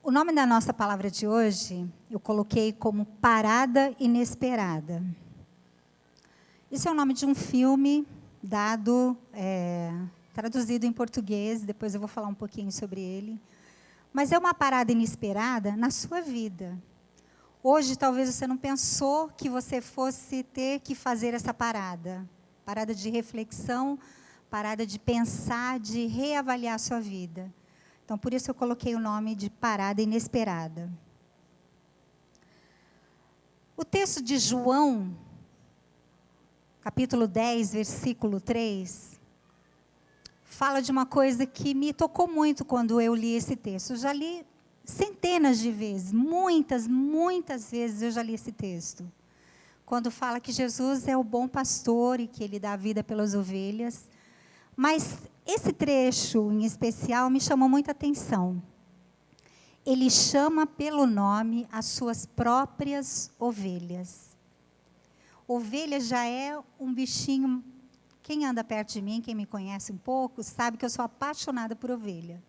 O nome da nossa palavra de hoje, eu coloquei como Parada Inesperada. Isso é o nome de um filme traduzido em português, depois eu vou falar um pouquinho sobre ele. Mas é uma parada inesperada na sua vida. Hoje, talvez você não pensou que você fosse ter que fazer essa parada. Parada de reflexão, parada de pensar, de reavaliar a sua vida. Então, por isso eu coloquei o nome de Parada Inesperada. O texto de João, capítulo 10, versículo 3, fala de uma coisa que me tocou muito quando eu li esse texto. Eu já li centenas de vezes, muitas vezes eu já li esse texto. Quando fala que Jesus é o bom pastor e que ele dá a vida pelas ovelhas. Mas esse trecho em especial me chamou muita atenção. Ele chama pelo nome as suas próprias ovelhas. Ovelha já é um bichinho. Quem anda perto de mim, quem me conhece um pouco, sabe que eu sou apaixonada por ovelha.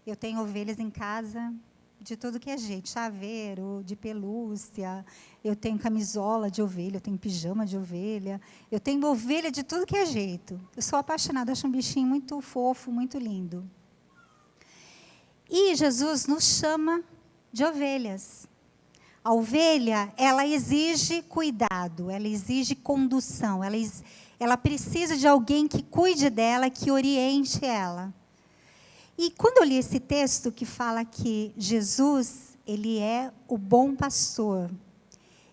Eu tenho ovelhas em casa de tudo que é jeito, chaveiro, de pelúcia, eu tenho camisola de ovelha, eu tenho pijama de ovelha, eu tenho ovelha de tudo que é jeito. Eu sou apaixonada, acho um bichinho muito fofo, muito lindo. E Jesus nos chama de ovelhas. A ovelha, ela exige cuidado, ela exige condução, ela precisa de alguém que cuide dela, que oriente ela. E quando eu li esse texto que fala que Jesus, ele é o bom pastor,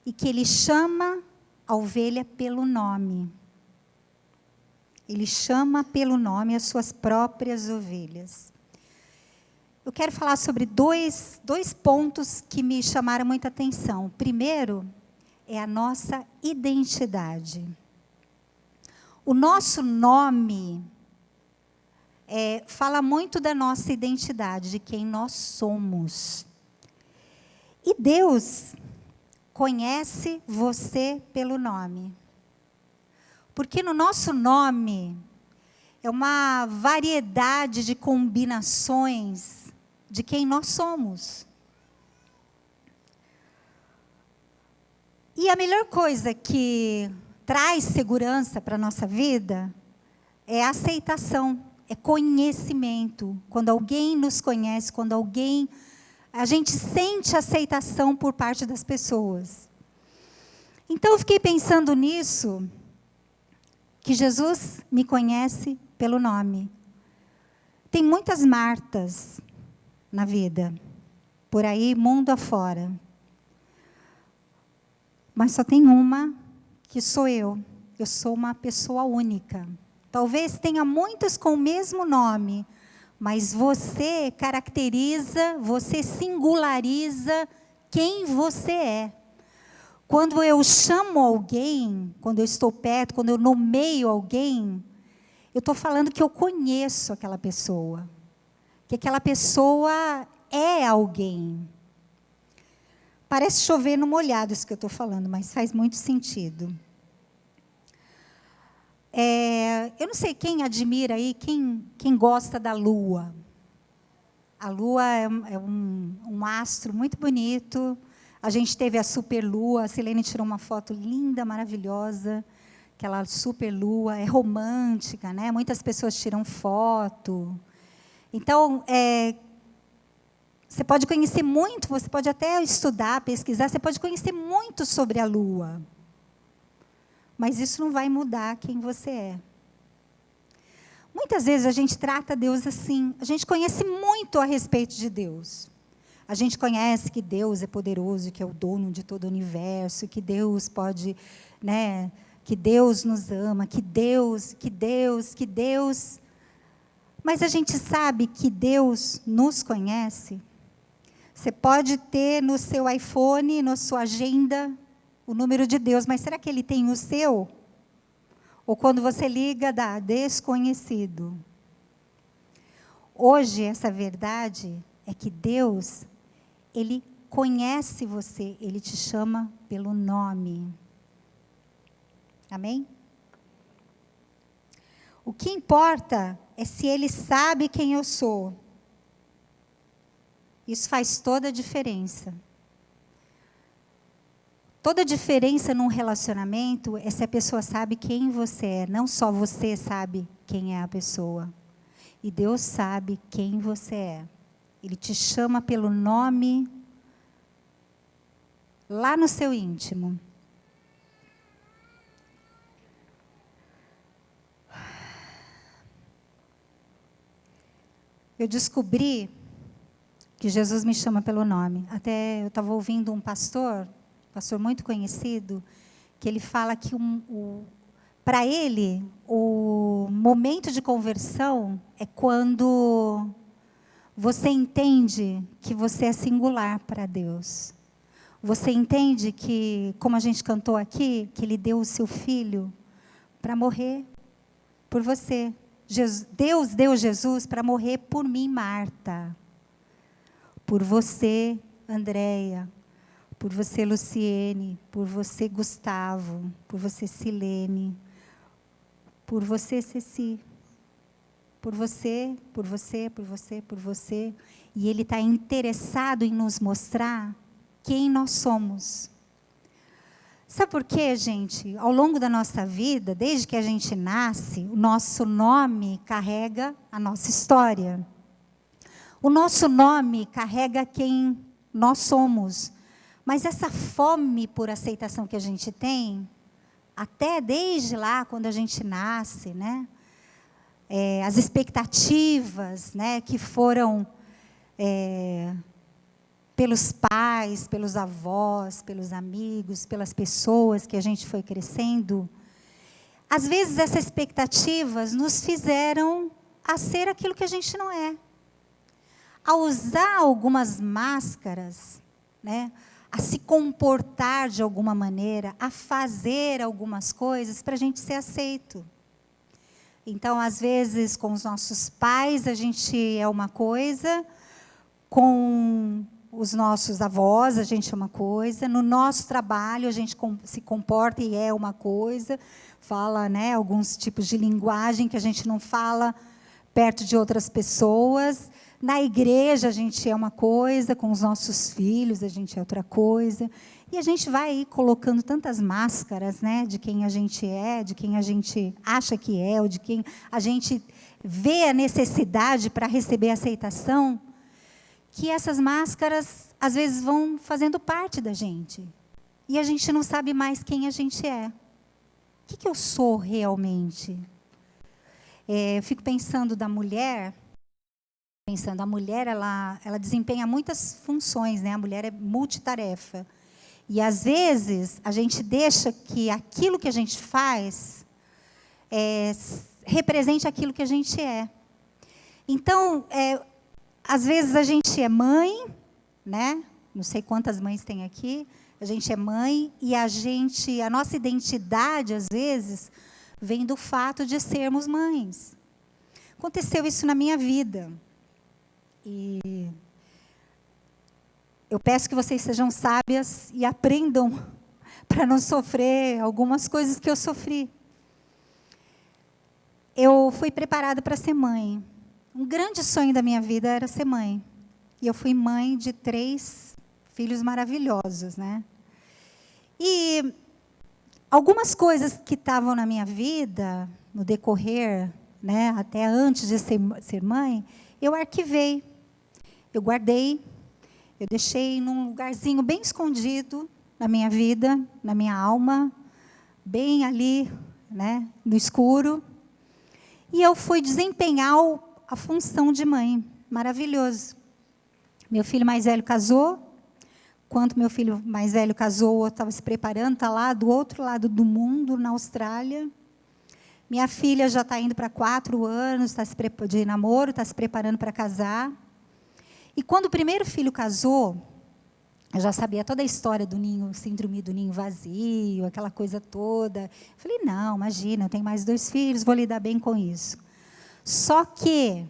e que ele chama a ovelha pelo nome. Ele chama pelo nome as suas próprias ovelhas. Eu quero falar sobre dois pontos que me chamaram muita atenção. O primeiro é a nossa identidade. O nosso nome fala muito da nossa identidade, de quem nós somos. E Deus conhece você pelo nome. Porque no nosso nome é uma variedade de combinações de quem nós somos. E a melhor coisa que traz segurança para a nossa vida é a aceitação. É conhecimento. Quando alguém nos conhece, quando a gente sente aceitação por parte das pessoas. Então, eu fiquei pensando nisso, que Jesus me conhece pelo nome. Tem muitas Martas na vida, por aí, mundo afora. Mas só tem uma, que sou eu. Eu sou uma pessoa única. Talvez tenha muitas com o mesmo nome, mas você caracteriza, você singulariza quem você é. Quando eu chamo alguém, quando eu estou perto, quando eu nomeio alguém, eu estou falando que eu conheço aquela pessoa. Que aquela pessoa é alguém. Parece chover no molhado isso que eu estou falando, mas faz muito sentido. Eu não sei quem admira aí, quem gosta da Lua. A Lua é um astro muito bonito. A gente teve a superlua, a Silene tirou uma foto linda, maravilhosa. Aquela superlua, é romântica, né? Muitas pessoas tiram foto. Então, você pode conhecer muito, você pode até estudar, pesquisar, você pode conhecer muito sobre a Lua. Mas isso não vai mudar quem você é. Muitas vezes a gente trata Deus assim. A gente conhece muito a respeito de Deus. A gente conhece que Deus é poderoso, que é o dono de todo o universo, que Deus pode, né, que Deus nos ama, que Deus. Mas a gente sabe que Deus nos conhece. Você pode ter no seu iPhone, na sua agenda, o número de Deus, mas será que ele tem o seu? Ou quando você liga, dá desconhecido. Hoje, essa verdade é que Deus, ele conhece você, ele te chama pelo nome. Amém? O que importa é se ele sabe quem eu sou. Isso faz toda a diferença. Toda a diferença num relacionamento é se a pessoa sabe quem você é. Não só você sabe quem é a pessoa. E Deus sabe quem você é. Ele te chama pelo nome lá no seu íntimo. Eu descobri que Jesus me chama pelo nome. Até eu estava ouvindo um pastor muito conhecido, que ele fala que para ele, o momento de conversão é quando você entende que você é singular para Deus. Você entende que, como a gente cantou aqui, que Ele deu o seu Filho para morrer por você. Deus deu Jesus para morrer por mim, Marta. Por você, Andréia. Por você, Luciene. Por você, Gustavo. Por você, Silene. Por você, Ceci. Por você, por você, por você, por você. E Ele está interessado em nos mostrar quem nós somos. Sabe por quê, gente? Ao longo da nossa vida, desde que a gente nasce, o nosso nome carrega a nossa história. O nosso nome carrega quem nós somos. Mas essa fome por aceitação que a gente tem, até desde lá, quando a gente nasce, né? As expectativas, né, que foram pelos pais, pelos avós, pelos amigos, pelas pessoas que a gente foi crescendo, às vezes essas expectativas nos fizeram a ser aquilo que a gente não é. A usar algumas máscaras, né, a se comportar de alguma maneira, a fazer algumas coisas para a gente ser aceito. Então, às vezes, com os nossos pais, a gente é uma coisa, com os nossos avós, a gente é uma coisa, no nosso trabalho, a gente se comporta e é uma coisa, fala, né, alguns tipos de linguagem que a gente não fala perto de outras pessoas. Na igreja, a gente é uma coisa, com os nossos filhos, a gente é outra coisa. E a gente vai aí colocando tantas máscaras, né, de quem a gente é, de quem a gente acha que é, ou de quem a gente vê a necessidade para receber aceitação, que essas máscaras, às vezes, vão fazendo parte da gente. E a gente não sabe mais quem a gente é. O que eu sou realmente? Eu fico pensando da mulher, a mulher, ela desempenha muitas funções, né? A mulher é multitarefa. E, às vezes, a gente deixa que aquilo que a gente faz represente aquilo que a gente é. Então, às vezes, a gente é mãe, né? Não sei quantas mães tem aqui. A gente é mãe e a nossa identidade, às vezes, vem do fato de sermos mães. Aconteceu isso na minha vida. E eu peço que vocês sejam sábias e aprendam para não sofrer algumas coisas que eu sofri. Eu fui preparada para ser mãe. Um grande sonho da minha vida era ser mãe. E eu fui mãe de 3 filhos maravilhosos, né? E algumas coisas que estavam na minha vida, no decorrer, né, até antes de ser mãe, eu arquivei. Eu guardei, eu deixei num lugarzinho bem escondido na minha vida, na minha alma, bem ali, né, no escuro. E eu fui desempenhar a função de mãe. Maravilhoso. Meu filho mais velho casou. Quando meu filho mais velho casou, eu estava se preparando, está lá do outro lado do mundo, na Austrália. Minha filha já está indo para 4 anos de namoro, está se preparando para casar. E quando o primeiro filho casou, eu já sabia toda a história do ninho, síndrome do ninho vazio, aquela coisa toda. Falei, não, imagina, eu tenho mais 2 filhos, vou lidar bem com isso. Só que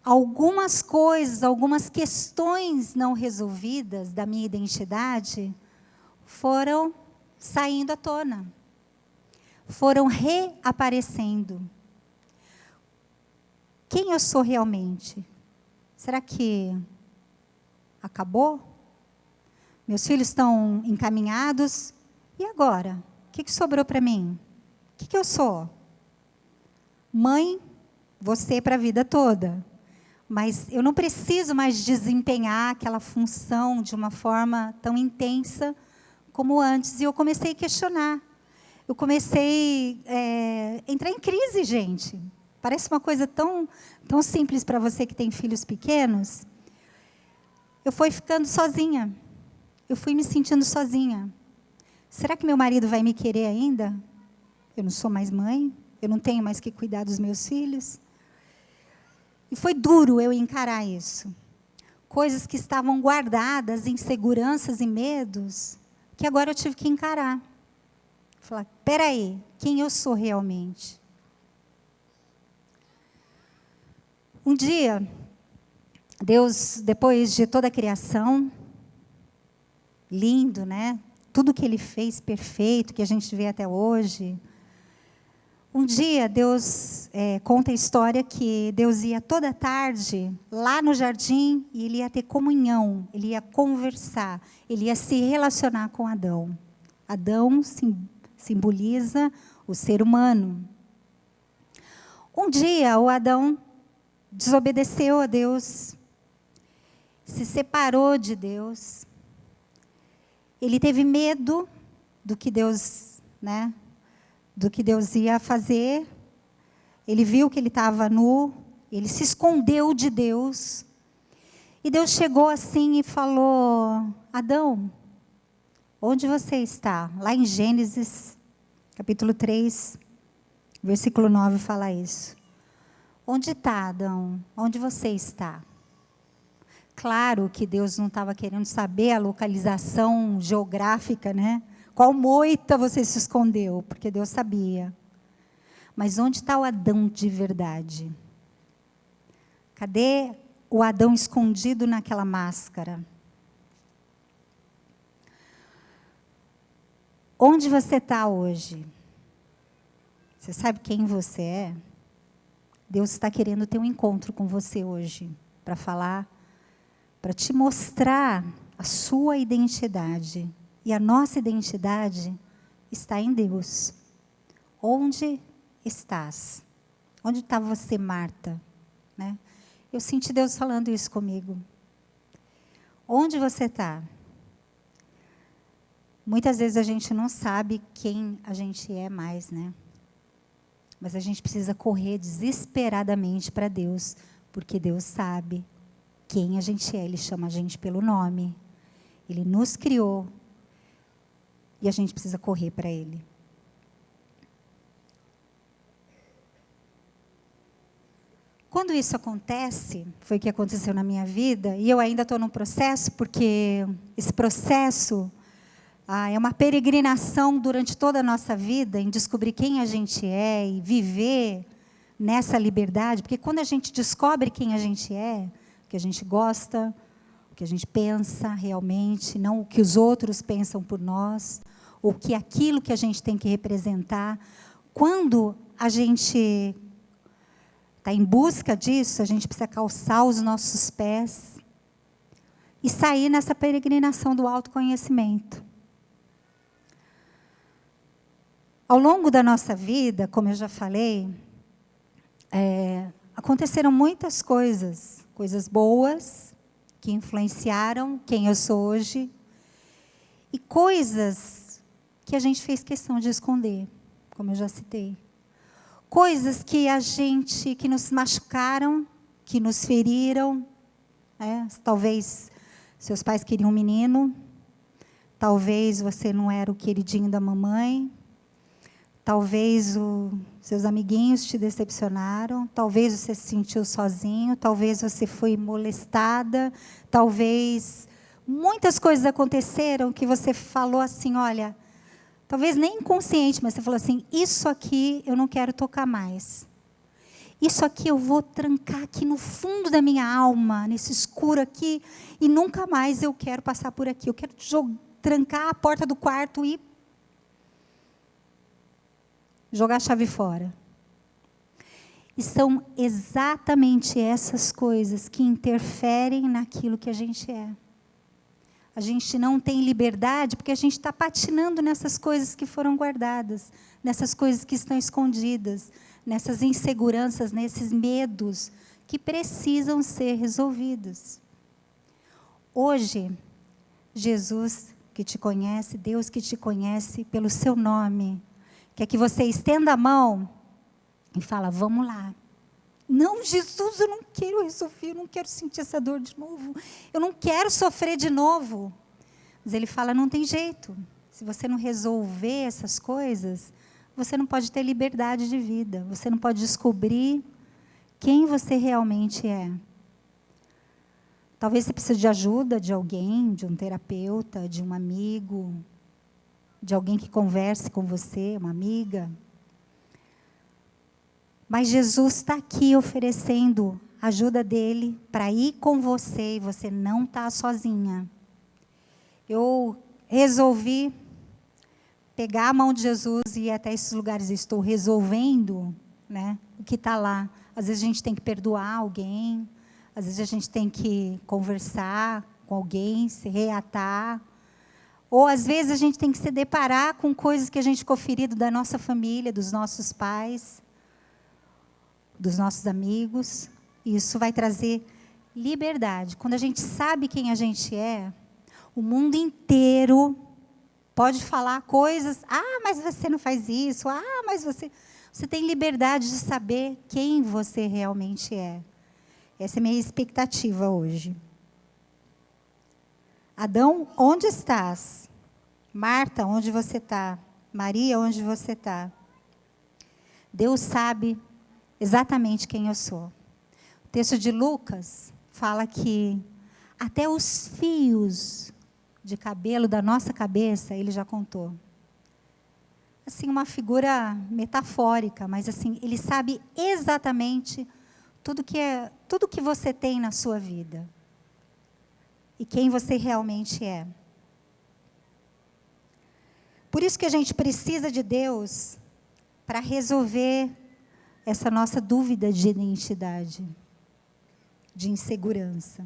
algumas coisas, algumas questões não resolvidas da minha identidade foram saindo à tona. Foram reaparecendo. Quem eu sou realmente? Será que Acabou? Meus filhos estão encaminhados? E agora? O que sobrou para mim? O que eu sou? Mãe, você para a vida toda. Mas eu não preciso mais desempenhar aquela função de uma forma tão intensa como antes. E eu comecei a questionar. Eu comecei a entrar em crise, gente. Parece uma coisa tão simples para você que tem filhos pequenos. Eu fui ficando sozinha. Eu fui me sentindo sozinha. Será que meu marido vai me querer ainda? Eu não sou mais mãe. Eu não tenho mais que cuidar dos meus filhos. E foi duro eu encarar isso. Coisas que estavam guardadas, inseguranças e medos, que agora eu tive que encarar. Falar, espera aí, quem eu sou realmente? Um dia, Deus, depois de toda a criação, lindo, né? Tudo que Ele fez perfeito, que a gente vê até hoje. Um dia, Deus conta a história que Deus ia toda tarde lá no jardim e Ele ia ter comunhão, Ele ia conversar, Ele ia se relacionar com Adão. Adão simboliza o ser humano. Um dia, o Adão desobedeceu a Deus, se separou de Deus. Ele teve medo do que Deus, né? Do que Deus ia fazer. Ele viu que ele estava nu, ele se escondeu de Deus. E Deus chegou assim e falou: Adão, onde você está? Lá em Gênesis, capítulo 3, versículo 9, fala isso. Onde está, Adão? Onde você está? Claro que Deus não estava querendo saber a localização geográfica, né? Qual moita você se escondeu? Porque Deus sabia. Mas onde está o Adão de verdade? Cadê o Adão escondido naquela máscara? Onde você está hoje? Você sabe quem você é? Deus está querendo ter um encontro com você hoje, para falar, para te mostrar a sua identidade. E a nossa identidade está em Deus. Onde estás? Onde está você, Marta? Né? Eu senti Deus falando isso comigo. Onde você está? Muitas vezes a gente não sabe quem a gente é mais, né? Mas a gente precisa correr desesperadamente para Deus, porque Deus sabe quem a gente é. Ele chama a gente pelo nome. Ele nos criou. E a gente precisa correr para Ele. Quando isso acontece, foi o que aconteceu na minha vida, e eu ainda estou num processo, porque esse processo é uma peregrinação durante toda a nossa vida, em descobrir quem a gente é e viver nessa liberdade, porque quando a gente descobre quem a gente é, o que a gente gosta, o que a gente pensa realmente, não o que os outros pensam por nós, ou que aquilo que a gente tem que representar, quando a gente está em busca disso, a gente precisa calçar os nossos pés e sair nessa peregrinação do autoconhecimento. Ao longo da nossa vida, como eu já falei, aconteceram muitas coisas, coisas boas, que influenciaram quem eu sou hoje, e coisas que a gente fez questão de esconder, como eu já citei. Coisas que nos machucaram, que nos feriram. Talvez seus pais queriam um menino, talvez você não era o queridinho da mamãe, talvez seus amiguinhos te decepcionaram, talvez você se sentiu sozinho, talvez você foi molestada, talvez muitas coisas aconteceram que você falou assim, olha, talvez nem inconsciente, mas você falou assim, isso aqui eu não quero tocar mais. Isso aqui eu vou trancar aqui no fundo da minha alma, nesse escuro aqui, e nunca mais eu quero passar por aqui. Eu quero trancar a porta do quarto e jogar a chave fora. E são exatamente essas coisas que interferem naquilo que a gente é. A gente não tem liberdade porque a gente está patinando nessas coisas que foram guardadas, nessas coisas que estão escondidas, nessas inseguranças, nesses medos que precisam ser resolvidos. Hoje, Jesus que te conhece, Deus que te conhece pelo seu nome, quer que você estenda a mão e fala, vamos lá. Não, Jesus, eu não quero resolver, eu não quero sentir essa dor de novo. Eu não quero sofrer de novo. Mas ele fala, não tem jeito. Se você não resolver essas coisas, você não pode ter liberdade de vida. Você não pode descobrir quem você realmente é. Talvez você precise de ajuda de alguém, de um terapeuta, de um amigo, de alguém que converse com você, uma amiga. Mas Jesus está aqui oferecendo a ajuda dele para ir com você e você não está sozinha. Eu resolvi pegar a mão de Jesus e ir até esses lugares. Estou resolvendo, né, o que está lá. Às vezes a gente tem que perdoar alguém, às vezes a gente tem que conversar com alguém, se reatar. Ou às vezes a gente tem que se deparar com coisas que a gente ficou ferido da nossa família, dos nossos pais, dos nossos amigos. Isso vai trazer liberdade. Quando a gente sabe quem a gente é, o mundo inteiro pode falar coisas. Ah, mas você não faz isso. Ah, mas você tem liberdade de saber quem você realmente é. Essa é a minha expectativa hoje. Adão, onde estás? Marta, onde você está? Maria, onde você está? Deus sabe exatamente quem eu sou. O texto de Lucas fala que até os fios de cabelo da nossa cabeça, ele já contou. Assim, uma figura metafórica, mas assim, ele sabe exatamente tudo que você tem na sua vida. E quem você realmente é. Por isso que a gente precisa de Deus para resolver essa nossa dúvida de identidade, de insegurança.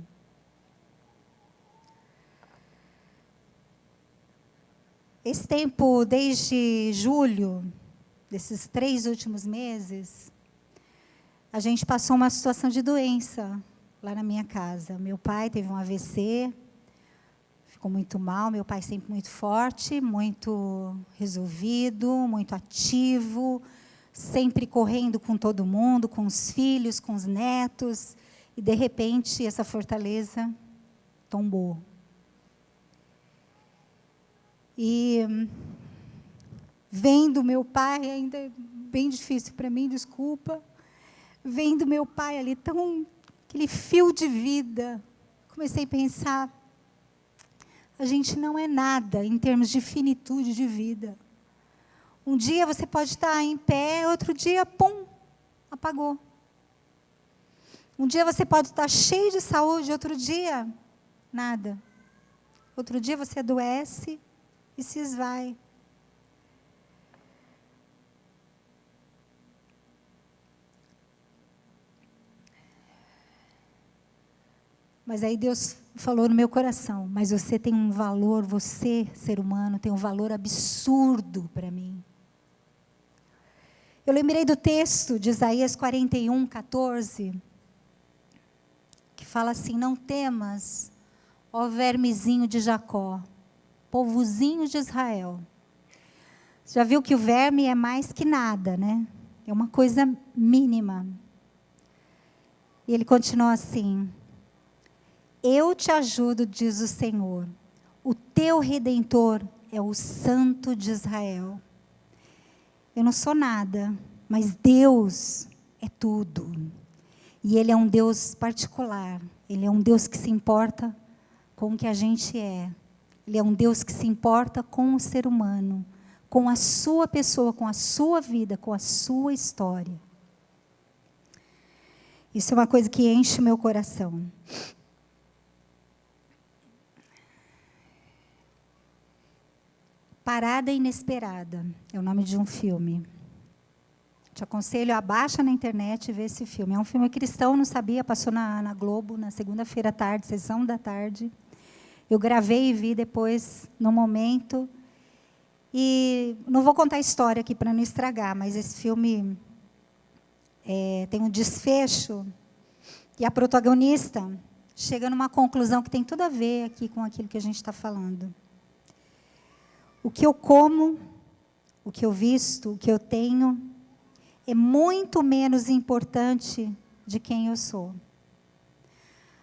Esse tempo, desde julho, desses 3 últimos meses, a gente passou uma situação de doença lá na minha casa. Meu pai teve um AVC, ficou muito mal. Meu pai sempre muito forte, muito resolvido, muito ativo, sempre correndo com todo mundo, com os filhos, com os netos. E, de repente, essa fortaleza tombou. E vendo meu pai, ainda é bem difícil para mim, desculpa, vendo meu pai ali, aquele fio de vida, comecei a pensar, a gente não é nada em termos de finitude de vida. Um dia você pode estar em pé, outro dia, pum, apagou. Um dia você pode estar cheio de saúde, outro dia, nada. Outro dia você adoece e se esvai. Mas aí Deus falou no meu coração, mas você tem um valor, você, ser humano, tem um valor absurdo para mim. Eu lembrei do texto de Isaías 41, 14, que fala assim, não temas, ó vermezinho de Jacó, povozinho de Israel. Você já viu que o verme é mais que nada, né? É uma coisa mínima. E ele continua assim, eu te ajudo, diz o Senhor, o teu Redentor é o Santo de Israel. Eu não sou nada, mas Deus é tudo. E Ele é um Deus particular. Ele é um Deus que se importa com o que a gente é. Ele é um Deus que se importa com o ser humano, com a sua pessoa, com a sua vida, com a sua história. Isso é uma coisa que enche o meu coração. Parada Inesperada, é o nome de um filme. Te aconselho, abaixa na internet e vê esse filme. É um filme cristão, não sabia, passou na Globo, na segunda-feira à tarde, sessão da tarde. Eu gravei e vi depois, no momento. E não vou contar a história aqui para não estragar, mas esse filme tem um desfecho e a protagonista chega numa conclusão que tem tudo a ver aqui com aquilo que a gente está falando. O que eu como, o que eu visto, o que eu tenho, é muito menos importante de quem eu sou.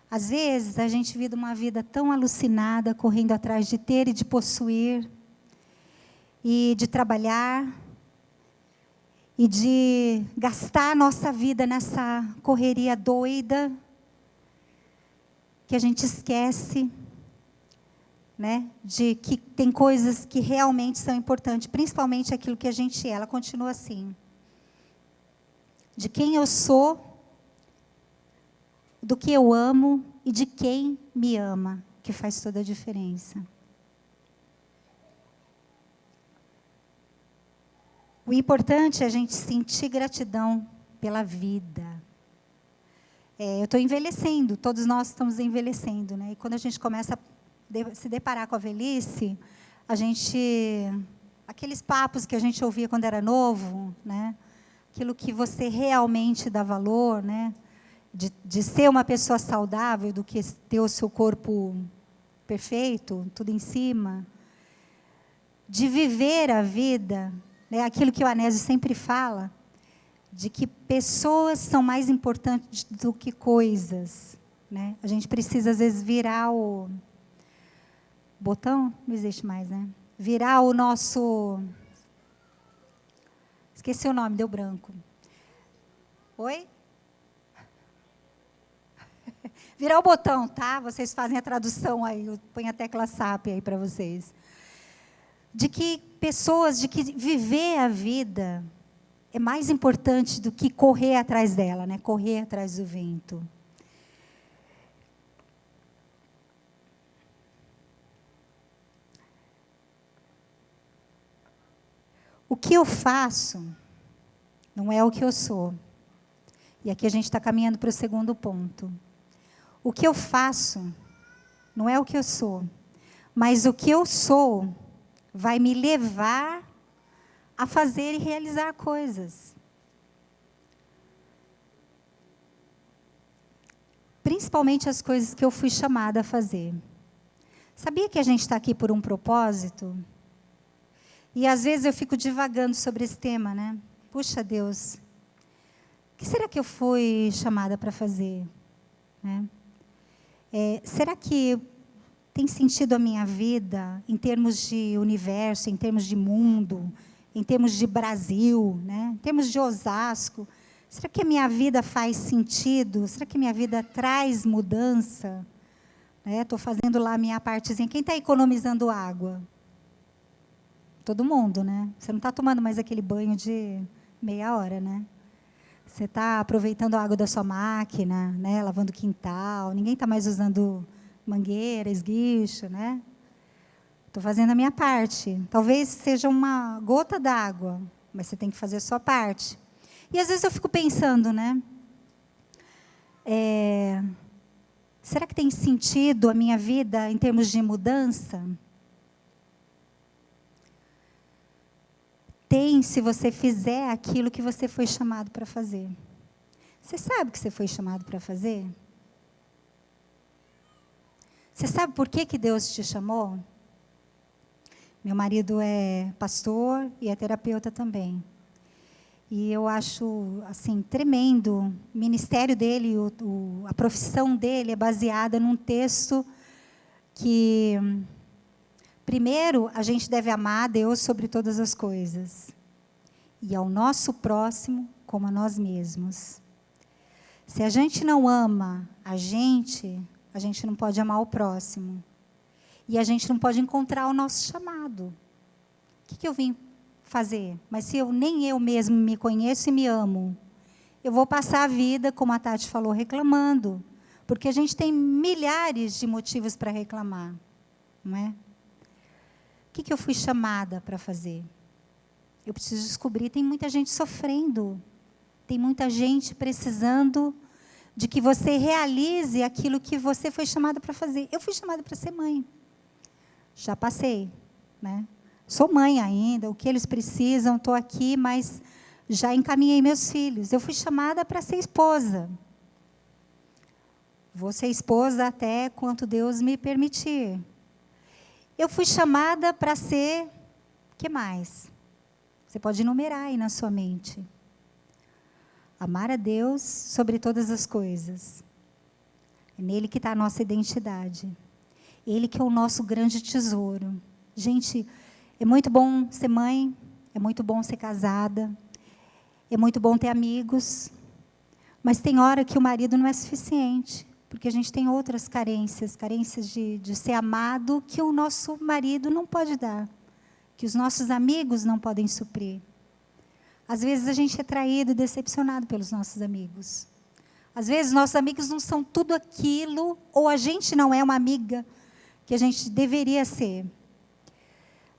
Às vezes, a gente vive uma vida tão alucinada, correndo atrás de ter e de possuir, e de trabalhar, e de gastar a nossa vida nessa correria doida, que a gente esquece, né, de que tem coisas que realmente são importantes, principalmente aquilo que a gente é. Ela continua assim: de quem eu sou, do que eu amo e de quem me ama, que faz toda a diferença. O importante é a gente sentir gratidão pela vida. Eu estou envelhecendo, todos nós estamos envelhecendo, né? E quando a gente começa a se deparar com a velhice, aqueles papos que a gente ouvia quando era novo, né? Aquilo que você realmente dá valor, né? De ser uma pessoa saudável, do que ter o seu corpo perfeito, tudo em cima. De viver a vida, né? Aquilo que o Anésio sempre fala, de que pessoas são mais importantes do que coisas, né? A gente precisa, às vezes, virar o botão, não existe mais, né? Virar o nosso... Esqueci o nome, deu branco. Oi? Virar o botão, tá? Vocês fazem a tradução aí, eu ponho a tecla SAP aí para vocês. De que viver a vida é mais importante do que correr atrás dela, né? Correr atrás do vento. O que eu faço não é o que eu sou. E aqui a gente está caminhando para o segundo ponto. O que eu faço não é o que eu sou, mas o que eu sou vai me levar a fazer e realizar coisas. Principalmente as coisas que eu fui chamada a fazer. Sabia que a gente está aqui por um propósito? E às vezes eu fico divagando sobre esse tema, né? Puxa Deus, o que será que eu fui chamada para fazer? Né? Será que tem sentido a minha vida em termos de universo, em termos de mundo, em termos de Brasil, né? Em termos de Osasco? Será que a minha vida faz sentido? Será que a minha vida traz mudança? Estou fazendo lá a minha partezinha. Quem está economizando água? Todo mundo, né? Você não está tomando mais aquele banho de meia hora, né? Você está aproveitando a água da sua máquina, né? Lavando o quintal. Ninguém está mais usando mangueira, esguicho, né? Estou fazendo a minha parte. Talvez seja uma gota d'água, mas você tem que fazer a sua parte. E às vezes eu fico pensando, né? Será que tem sentido a minha vida em termos de mudança? Tem, se você fizer aquilo que você foi chamado para fazer. Você sabe o que você foi chamado para fazer? Você sabe por que Deus te chamou? Meu marido é pastor e é terapeuta também. E eu acho assim tremendo. O ministério dele, a profissão dele é baseada num texto que... Primeiro, a gente deve amar a Deus sobre todas as coisas. E ao nosso próximo como a nós mesmos. Se a gente não ama a gente não pode amar o próximo. E a gente não pode encontrar o nosso chamado. O que eu vim fazer? Mas se nem eu mesmo me conheço e me amo, eu vou passar a vida, como a Tati falou, reclamando. Porque a gente tem milhares de motivos para reclamar. Não é? O que eu fui chamada para fazer? Eu preciso descobrir. Tem muita gente sofrendo. Tem muita gente precisando de que você realize aquilo que você foi chamada para fazer. Eu fui chamada para ser mãe. Já passei, né? Sou mãe ainda, o que eles precisam, estou aqui, mas já encaminhei meus filhos. Eu fui chamada para ser esposa. Vou ser esposa até quanto Deus me permitir. Eu fui chamada para ser, o que mais? Você pode enumerar aí na sua mente. Amar a Deus sobre todas as coisas. É nele que está a nossa identidade. Ele que é o nosso grande tesouro. Gente, é muito bom ser mãe, é muito bom ser casada, é muito bom ter amigos, mas tem hora que o marido não é suficiente, porque a gente tem outras carências de ser amado que o nosso marido não pode dar, que os nossos amigos não podem suprir. Às vezes a gente é traído e decepcionado pelos nossos amigos. Às vezes nossos amigos não são tudo aquilo, ou a gente não é uma amiga que a gente deveria ser.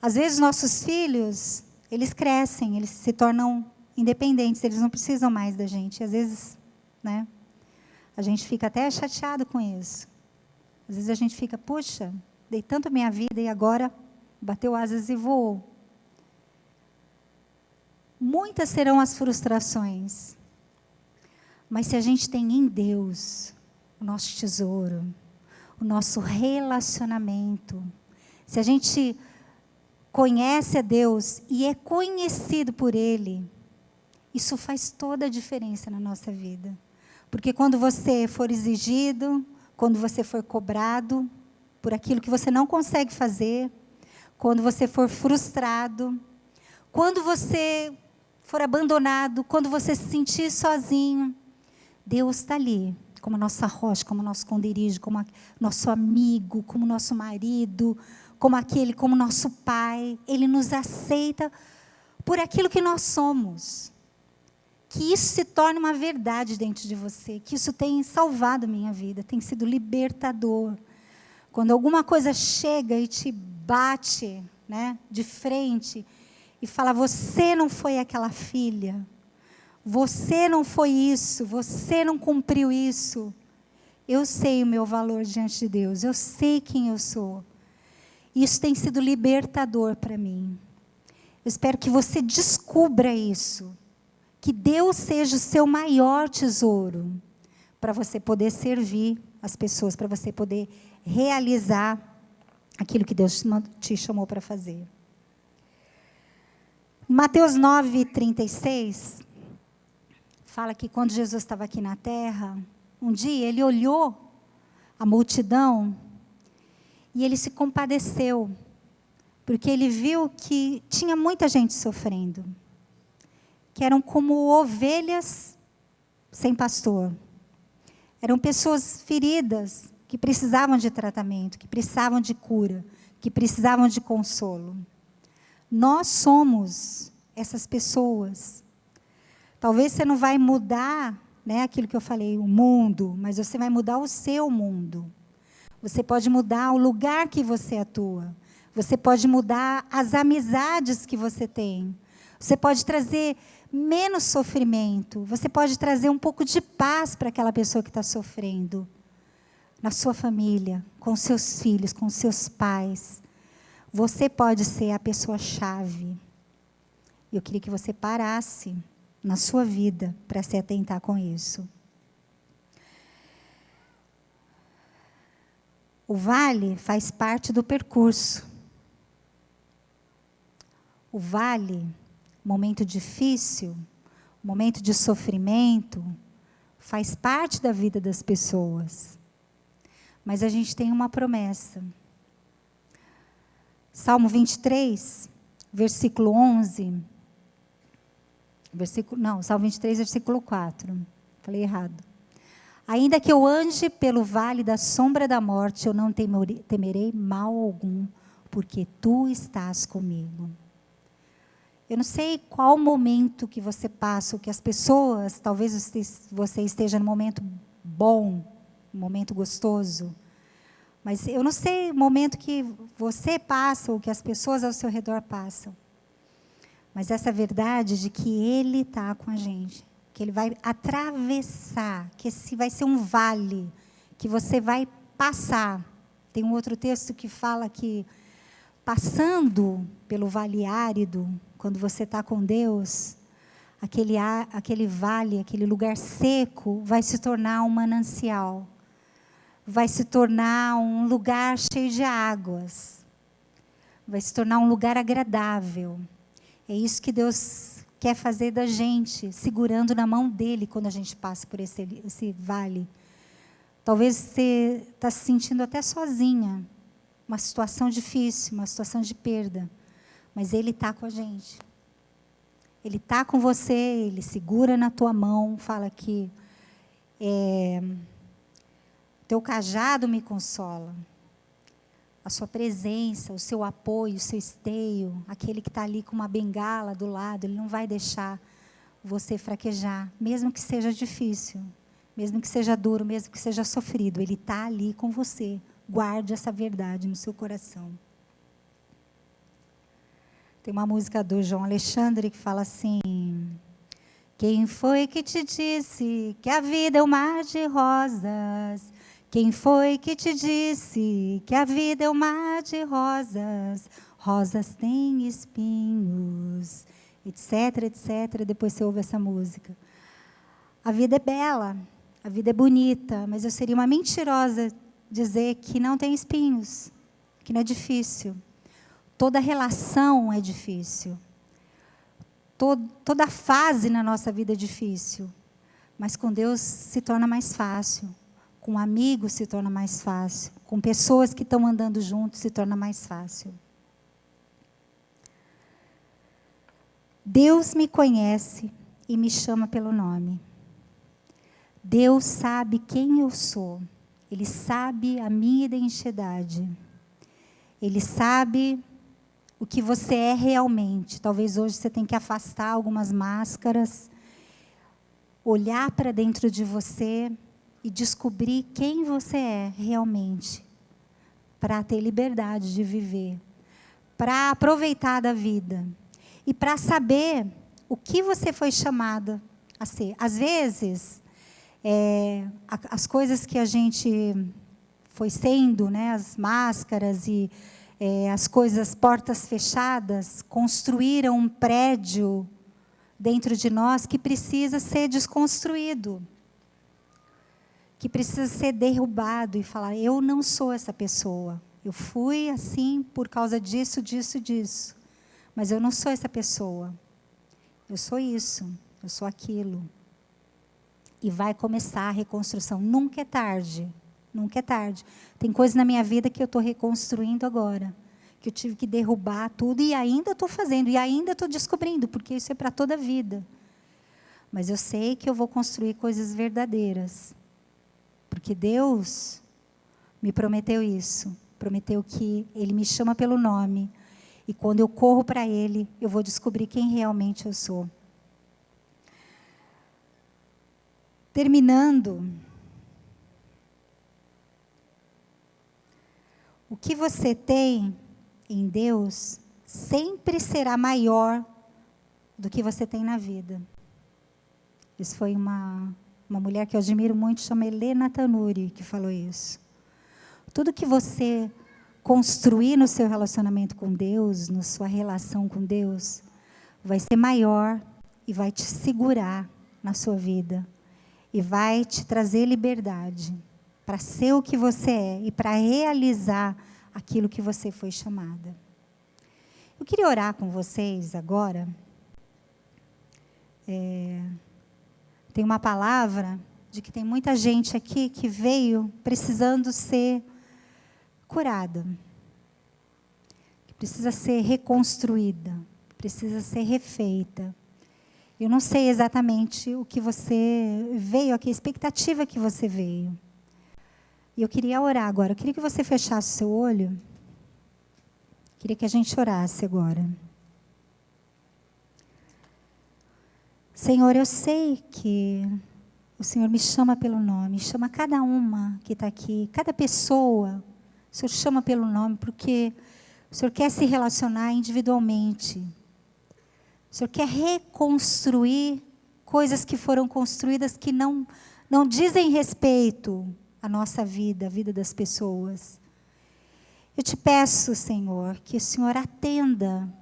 Às vezes nossos filhos, eles crescem, eles se tornam independentes, eles não precisam mais da gente. Às vezes, né, a gente fica até chateado com isso. Às vezes a gente fica, puxa, dei tanto a minha vida e agora bateu asas e voou. Muitas serão as frustrações. Mas se a gente tem em Deus o nosso tesouro, o nosso relacionamento, se a gente conhece a Deus e é conhecido por Ele, isso faz toda a diferença na nossa vida. Porque quando você for exigido, quando você for cobrado por aquilo que você não consegue fazer, quando você for frustrado, quando você for abandonado, quando você se sentir sozinho, Deus está ali, como nossa rocha, como nosso esconderijo, como nosso amigo, como nosso marido, como nosso pai. Ele nos aceita por aquilo que nós somos. Que isso se torne uma verdade dentro de você, que isso tem salvado a minha vida, tem sido libertador. Quando alguma coisa chega e te bate, né, de frente e fala, você não foi aquela filha, você não foi isso, você não cumpriu isso. Eu sei o meu valor diante de Deus, eu sei quem eu sou. Isso tem sido libertador para mim. Eu espero que você descubra isso. Que Deus seja o seu maior tesouro, para você poder servir as pessoas, para você poder realizar aquilo que Deus te chamou para fazer. Mateus 9:36, fala que quando Jesus estava aqui na terra, um dia ele olhou a multidão e ele se compadeceu, porque ele viu que tinha muita gente sofrendo, que eram como ovelhas sem pastor. Eram pessoas feridas, que precisavam de tratamento, que precisavam de cura, que precisavam de consolo. Nós somos essas pessoas. Talvez você não vai mudar, né, aquilo que eu falei, o mundo, mas você vai mudar o seu mundo. Você pode mudar o lugar que você atua. Você pode mudar as amizades que você tem. Você pode trazer menos sofrimento. Você pode trazer um pouco de paz para aquela pessoa que está sofrendo. Na sua família, com seus filhos, com seus pais. Você pode ser a pessoa-chave. Eu queria que você parasse na sua vida para se atentar com isso. O vale faz parte do percurso. O vale, momento difícil, momento de sofrimento, faz parte da vida das pessoas. Mas a gente tem uma promessa. Salmo 23, versículo 11. Salmo 23, versículo 4. Falei errado. Ainda que eu ande pelo vale da sombra da morte, eu não temerei mal algum, porque tu estás comigo. Eu não sei qual momento que você passa, ou que as pessoas, talvez você esteja num momento bom, um momento gostoso, mas eu não sei o momento que você passa, ou que as pessoas ao seu redor passam. Mas essa verdade de que Ele está com a gente, que ele vai atravessar, que esse vai ser um vale, que você vai passar. Tem um outro texto que fala que, passando pelo vale árido, quando você está com Deus, aquele vale, aquele lugar seco, vai se tornar um manancial, vai se tornar um lugar cheio de águas, vai se tornar um lugar agradável. É isso que Deus quer fazer da gente, segurando na mão dele quando a gente passa por esse vale. Talvez você está se sentindo até sozinha, uma situação difícil, uma situação de perda, mas ele está com a gente. Ele está com você, ele segura na tua mão, fala que teu cajado me consola. A sua presença, o seu apoio, o seu esteio, aquele que está ali com uma bengala do lado, ele não vai deixar você fraquejar, mesmo que seja difícil, mesmo que seja duro, mesmo que seja sofrido, ele está ali com você. Guarde essa verdade no seu coração. Tem uma música do João Alexandre que fala assim: quem foi que te disse que a vida é um mar de rosas? Quem foi que te disse que a vida é um mar de rosas? Rosas têm espinhos, etc, etc. Depois você ouve essa música. A vida é bela, a vida é bonita, mas eu seria uma mentirosa dizer que não tem espinhos, que não é difícil. Toda relação é difícil. Toda fase na nossa vida é difícil. Mas com Deus se torna mais fácil. Com amigos se torna mais fácil. Com pessoas que estão andando juntos se torna mais fácil. Deus me conhece e me chama pelo nome. Deus sabe quem eu sou. Ele sabe a minha identidade. Ele sabe o que você é realmente. Talvez hoje você tenha que afastar algumas máscaras, olhar para dentro de você e descobrir quem você é realmente, para ter liberdade de viver, para aproveitar da vida e para saber o que você foi chamada a ser. Às vezes, as coisas que a gente foi sendo, né, as máscaras e as coisas, portas fechadas, construíram um prédio dentro de nós que precisa ser desconstruído, que precisa ser derrubado e falar: eu não sou essa pessoa, eu fui assim por causa disso, disso, disso, mas eu não sou essa pessoa, eu sou isso, eu sou aquilo. E vai começar a reconstrução. Nunca é tarde. Nunca é tarde. Tem coisas na minha vida que eu estou reconstruindo agora. Que eu tive que derrubar tudo e ainda estou fazendo. E ainda estou descobrindo, porque isso é para toda a vida. Mas eu sei que eu vou construir coisas verdadeiras. Porque Deus me prometeu isso. Prometeu que Ele me chama pelo nome. E quando eu corro para Ele, eu vou descobrir quem realmente eu sou. Terminando, o que você tem em Deus sempre será maior do que você tem na vida. Isso foi uma mulher que eu admiro muito, chama Helena Tanuri, que falou isso. Tudo que você construir no seu relacionamento com Deus, na sua relação com Deus, vai ser maior e vai te segurar na sua vida. E vai te trazer liberdade para ser o que você é e para realizar aquilo que você foi chamada. Eu queria orar com vocês agora. Tem uma palavra de que tem muita gente aqui que veio precisando ser curada, que precisa ser reconstruída, que precisa ser refeita. Eu não sei exatamente o que você veio aqui, a expectativa que você veio. E eu queria orar agora. Eu queria que você fechasse o seu olho. Queria que a gente orasse agora. Senhor, eu sei que o Senhor me chama pelo nome, chama cada uma que está aqui, cada pessoa. O Senhor chama pelo nome porque o Senhor quer se relacionar individualmente. O Senhor quer reconstruir coisas que foram construídas que não dizem respeito à nossa vida, à vida das pessoas. Eu te peço, Senhor, que o Senhor atenda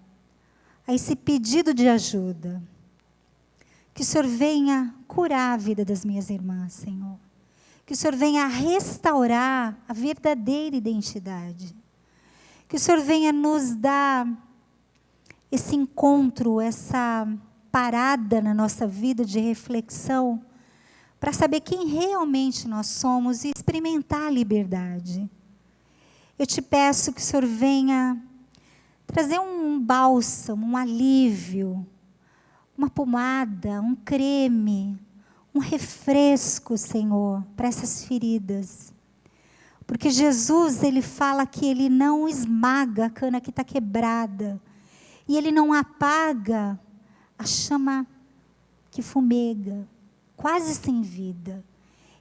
a esse pedido de ajuda. Que o Senhor venha curar a vida das minhas irmãs, Senhor. Que o Senhor venha restaurar a verdadeira identidade. Que o Senhor venha nos dar esse encontro, essa parada na nossa vida de reflexão, para saber quem realmente nós somos e experimentar a liberdade. Eu te peço que o Senhor venha trazer um bálsamo, um alívio, uma pomada, um creme, um refresco, Senhor, para essas feridas. Porque Jesus, Ele fala que Ele não esmaga a cana que está quebrada. E Ele não apaga a chama que fumega, quase sem vida.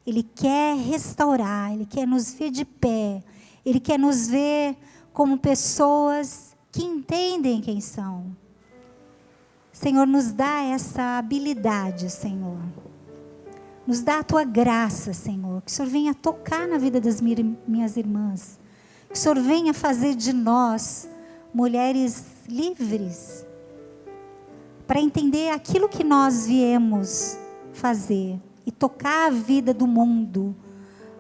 Ele quer restaurar, Ele quer nos ver de pé. Ele quer nos ver como pessoas que entendem quem são. Senhor, nos dá essa habilidade, Senhor. Nos dá a Tua graça, Senhor. Que o Senhor venha tocar na vida das minhas irmãs. Que o Senhor venha fazer de nós mulheres livres. Para entender aquilo que nós viemos fazer. E tocar a vida do mundo.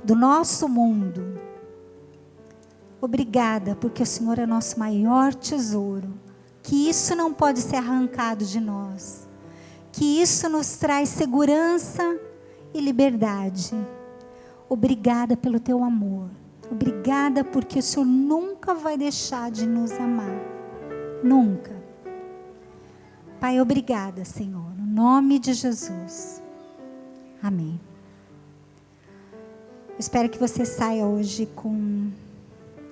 Do nosso mundo. Obrigada, porque o Senhor é nosso maior tesouro. Que isso não pode ser arrancado de nós. Que isso nos traz segurança e liberdade. Obrigada pelo Teu amor. Obrigada porque o Senhor nunca vai deixar de nos amar. Nunca. Pai, obrigada, Senhor. No nome de Jesus. Amém. Eu espero que você saia hoje com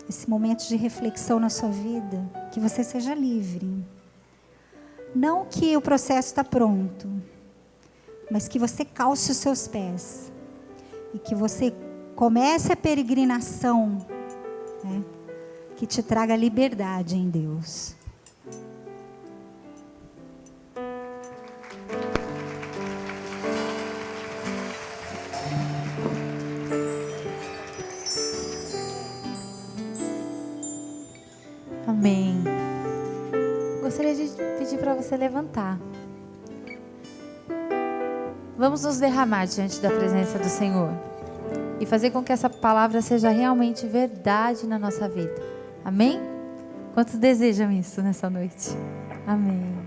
esse momento de reflexão na sua vida, que você seja livre. Não que o processo está pronto, mas que você calce os seus pés. E que você comece a peregrinação, né, que te traga liberdade em Deus. Amém. Gostaria de pedir para você levantar. Vamos nos derramar diante da presença do Senhor e fazer com que essa palavra seja realmente verdade na nossa vida. Amém? Quantos desejam isso nessa noite? Amém.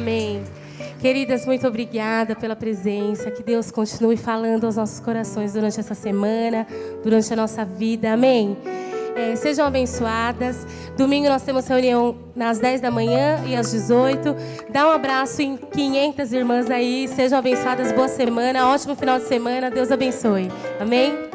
Amém. Queridas, muito obrigada pela presença. Que Deus continue falando aos nossos corações durante essa semana, durante a nossa vida. Amém. Sejam abençoadas. Domingo nós temos reunião às 10 da manhã e às 18. Dá um abraço em 500 irmãs aí. Sejam abençoadas. Boa semana. Ótimo final de semana. Deus abençoe. Amém.